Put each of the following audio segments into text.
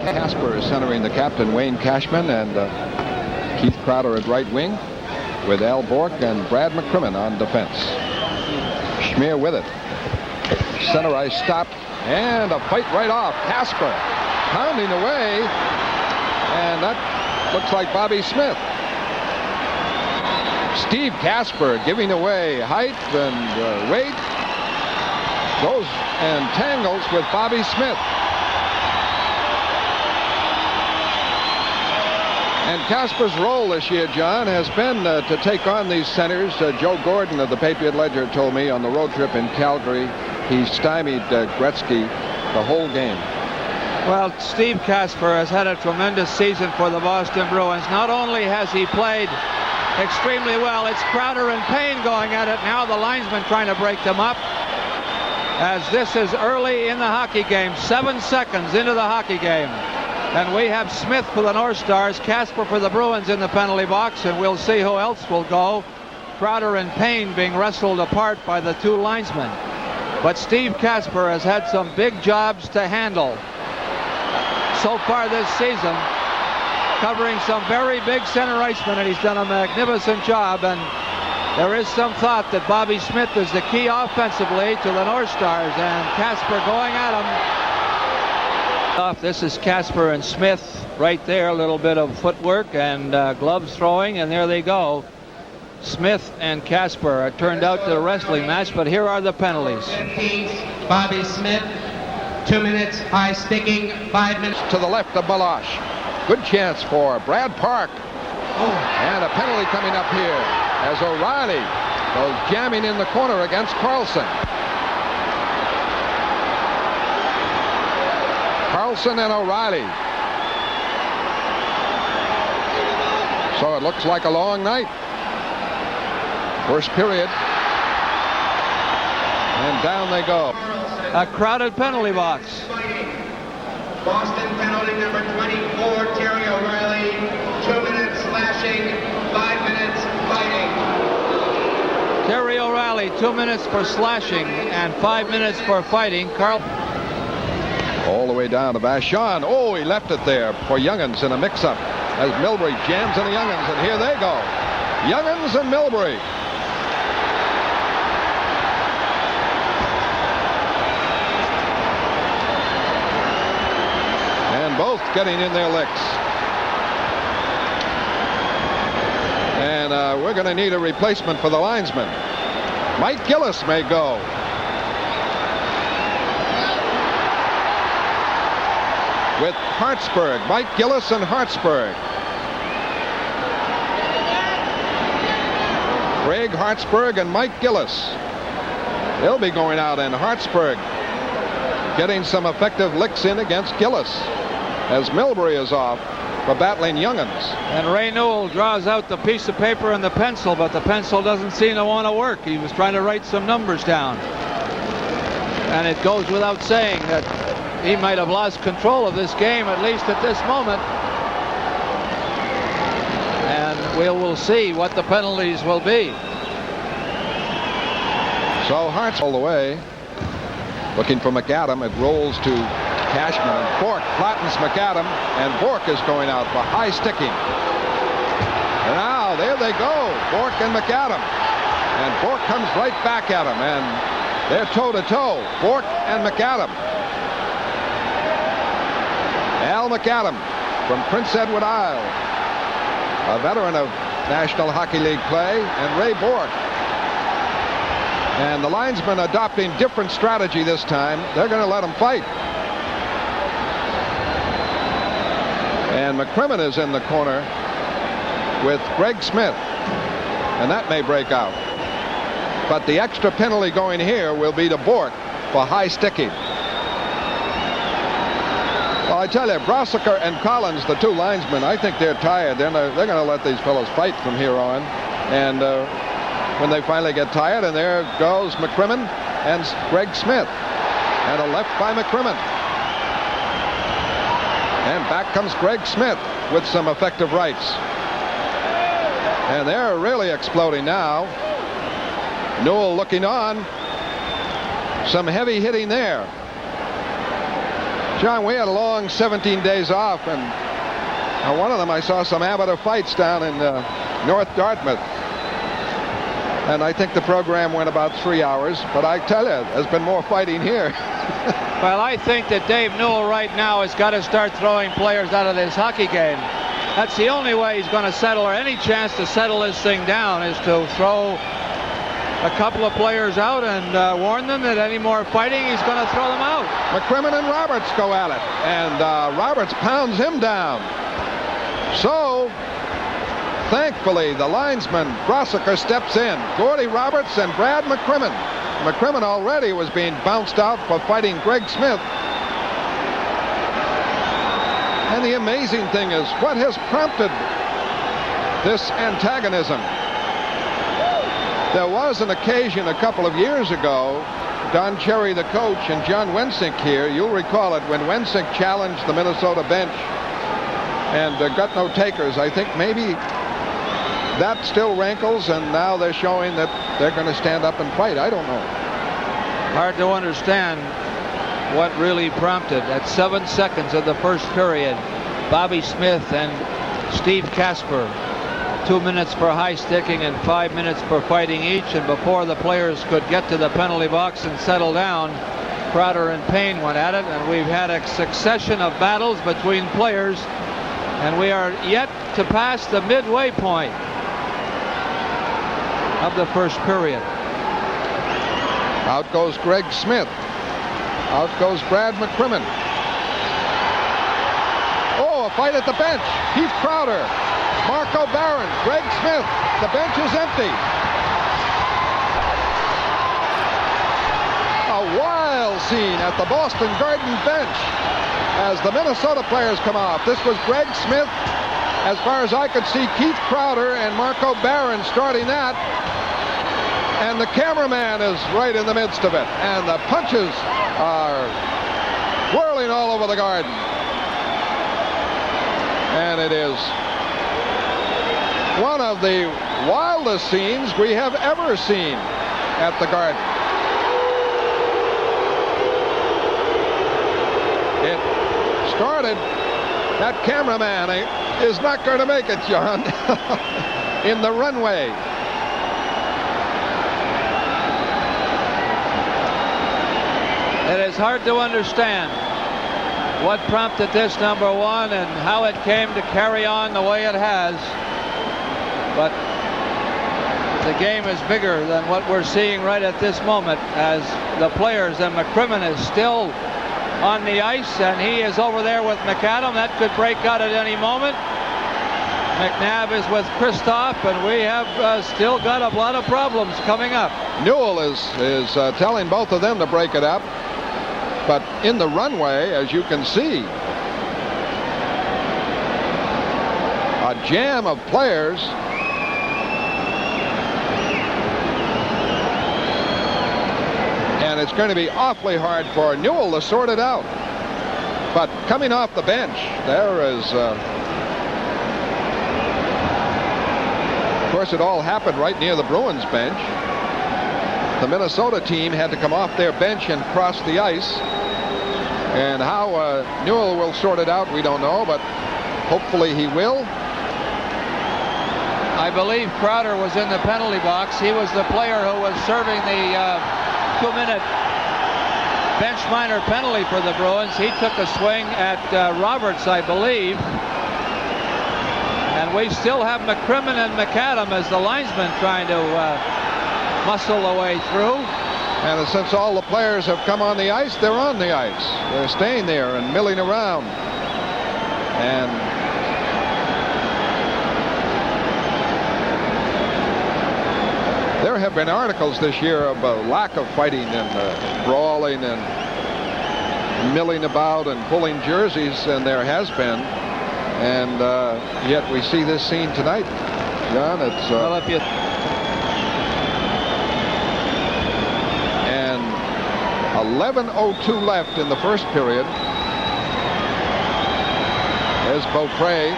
Casper is centering the captain, Wayne Cashman, and Keith Crowder at right wing, with Al Bork and Brad McCrimmon on defense. Schmier with it. Center ice stop, and a fight right off. Casper pounding away, and that looks like Bobby Smith. Steve Casper giving away height and weight. Goes and tangles with Bobby Smith. And Casper's role this year, John, has been to take on these centers. Joe Gordon of the Patriot Ledger told me on the road trip in Calgary, he stymied Gretzky the whole game. Well, Steve Casper has had a tremendous season for the Boston Bruins. Not only has he played extremely well, it's Crowder and Payne going at it now. The linesman trying to break them up. As this is early in the hockey game, 7 seconds into the hockey game. And we have Smith for the Northstars, Casper for the Bruins in the penalty box, and we'll see who else will go. Crowder and Payne being wrestled apart by the two linesmen. But Steve Casper has had some big jobs to handle so far this season, covering some very big center icemen, and he's done a magnificent job. And there is some thought that Bobby Smith is the key offensively to the Northstars, and Casper going at him. This is Casper and Smith right there. A little bit of footwork and gloves throwing, and there they go. Smith and Casper are turned out to a wrestling match, but here are the penalties. Bobby Smith, 2 minutes, high sticking, 5 minutes. To the left of Balash. Good chance for Brad Park. And a penalty coming up here as O'Reilly goes jamming in the corner against Carlson. Carlson and O'Reilly. So it looks like a long night. First period. And down they go. A crowded penalty box. Boston penalty number 24, Terry O'Reilly. 2 minutes slashing, 5 minutes fighting. Terry O'Reilly, 2 minutes for slashing and 5 minutes for fighting. Carl. All the way down to Vachon. Oh, he left it there for Youngins in a mix-up as Milbury jams into Youngins, and here they go. Youngins and Milbury. And both getting in their licks. And we're going to need a replacement for the linesman. Mike Gillis may go. With Hartsburg, Mike Gillis and Hartsburg. Craig Hartsburg and Mike Gillis. They'll be going out, and Hartsburg getting some effective licks in against Gillis as Milbury is off for battling Youngins. And Ray Newell draws out the piece of paper and the pencil, but the pencil doesn't seem to want to work. He was trying to write some numbers down. And it goes without saying that he might have lost control of this game, at least at this moment. And we'll see what the penalties will be. So Hart's all the way. Looking for McAdam. It rolls to Cashman, and Bork flattens McAdam, and Bork is going out for high sticking. And now there they go, Bork and McAdam. And Bork comes right back at him, and they're toe-to-toe, Bork and McAdam. Al McAdam from Prince Edward Isle, a veteran of National Hockey League play, and Ray Bork. And the linesmen adopting different strategy this time. They're going to let them fight. And McCrimmon is in the corner with Greg Smith, and that may break out. But the extra penalty going here will be to Bork for high sticking. Well, I tell you, Brossiker and Collins, the two linesmen, I think they're tired. They're going to let these fellows fight from here on. And when they finally get tired, and there goes McCrimmon and Greg Smith. And a left by McCrimmon. And back comes Greg Smith with some effective rights. And they're really exploding now. Newell looking on. Some heavy hitting there. John, we had a long 17 days off, and one of them I saw some amateur fights down in North Dartmouth. And I think the program went about 3 hours, but I tell you, there's been more fighting here. Well, I think that Dave Newell right now has got to start throwing players out of this hockey game. That's the only way he's going to settle, or any chance to settle this thing down, is to throw a couple of players out and warn them that any more fighting, he's going to throw them out. McCrimmon and Roberts go at it, and Roberts pounds him down. So, thankfully, the linesman, Brossiker, steps in. Gordy Roberts and Brad McCrimmon. McCrimmon already was being bounced out for fighting Greg Smith. And the amazing thing is, what has prompted this antagonism? There was an occasion a couple of years ago, Don Cherry, the coach, and John Wensink here. You'll recall it when Wensink challenged the Minnesota bench and got no takers. I think maybe that still rankles, and now they're showing that they're going to stand up and fight. I don't know. Hard to understand what really prompted. At 7 seconds of the first period, Bobby Smith and Steve Casper, 2 minutes for high sticking and 5 minutes for fighting each, and before the players could get to the penalty box and settle down, Crowder and Payne went at it, and we've had a succession of battles between players, and we are yet to pass the midway point of the first period. Out goes Greg Smith. Out goes Brad McCrimmon. Oh, a fight at the bench. Keith Crowder, Marco Barron, Greg Smith. The bench is empty. A wild scene at the Boston Garden bench as the Minnesota players come off. This was Greg Smith. As far as I could see, Keith Crowder and Marco Barron starting that. And the cameraman is right in the midst of it. And the punches are whirling all over the Garden. And it is one of the wildest scenes we have ever seen at the Garden. It started. That cameraman is not going to make it, John, in the runway. It is hard to understand what prompted this, number one, and how it came to carry on the way it has. But the game is bigger than what we're seeing right at this moment, as the players, and McCrimmon is still on the ice, and he is over there with McAdam. That could break out at any moment. McNabb is with Kristoff, and we have still got a lot of problems coming up. Newell is telling both of them to break it up. But in the runway, as you can see, a jam of players. And it's going to be awfully hard for Newell to sort it out. But coming off the bench, there is, of course, it all happened right near the Bruins bench. The Minnesota team had to come off their bench and cross the ice. And how Newell will sort it out, we don't know, but hopefully he will. I believe Crowder was in the penalty box. He was the player who was serving the 2-minute bench minor penalty for the Bruins. He took a swing at Roberts, I believe. And we still have McCrimmon and McAdam as the linesmen trying to muscle the way through. And since all the players have come on the ice, they're on the ice. They're staying there and milling around. And there have been articles this year of a lack of fighting and brawling and milling about and pulling jerseys, and there has been. And yet we see this scene tonight, John. It's well, if you 11:02 left in the first period. There's Beaupre,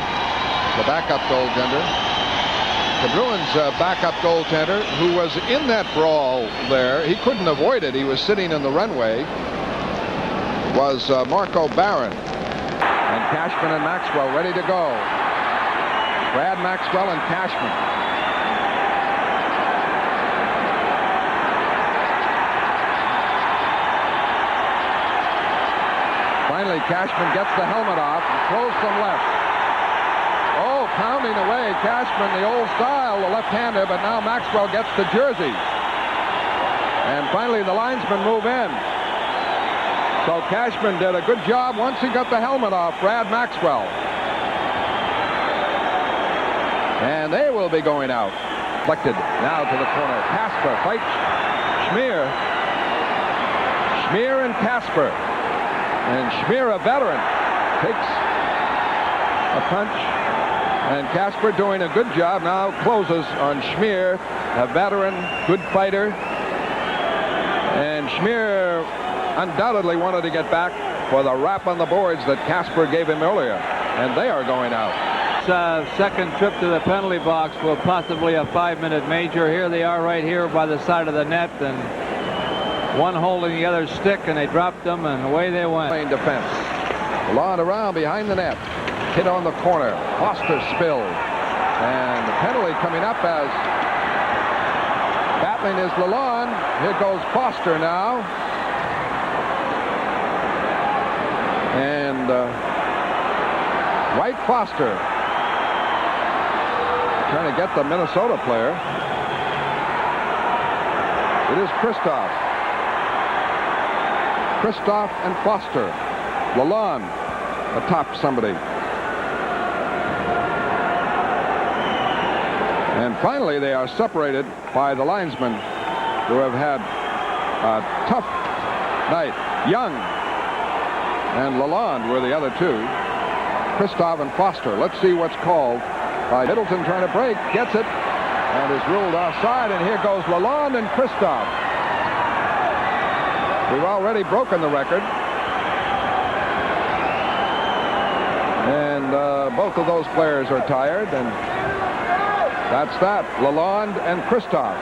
the backup goaltender. The Bruins backup goaltender, who was in that brawl there. He couldn't avoid it. He was sitting in the runway. was Marco Barron. And Cashman and Maxwell ready to go. Brad Maxwell and Cashman. Finally, Cashman gets the helmet off and throws from left. Oh, pounding away, Cashman, the old style, the left-hander, but now Maxwell gets the jersey. And finally, the linesmen move in. So Cashman did a good job once he got the helmet off Brad Maxwell. And they will be going out. Deflected now to the corner. Casper fights Schmier. Schmier and Casper. And Schmier, a veteran, takes a punch. And Casper doing a good job now, closes on Schmier, a veteran, good fighter. And Schmier undoubtedly wanted to get back for the rap on the boards that Casper gave him earlier. And they are going out. Second trip to the penalty box for possibly a 5-minute major. Here they are right here by the side of the net, and one holding the other stick, and they dropped them, and away they went. Playing defense. Lalonde around behind the net. Hit on the corner. Foster spilled. And the penalty coming up as battling is Lalonde. Here goes Foster now. And White Foster trying to get the Minnesota player. It is Kristoff. Kristoff and Foster. Lalonde atop somebody. And finally, they are separated by the linesmen who have had a tough night. Young and Lalonde were the other two. Kristoff and Foster. Let's see what's called by Middleton trying to break. Gets it and is ruled offside. And here goes Lalonde and Kristoff. We've already broken the record. And both of those players are tired. And that's that. Lalonde and Kristoff.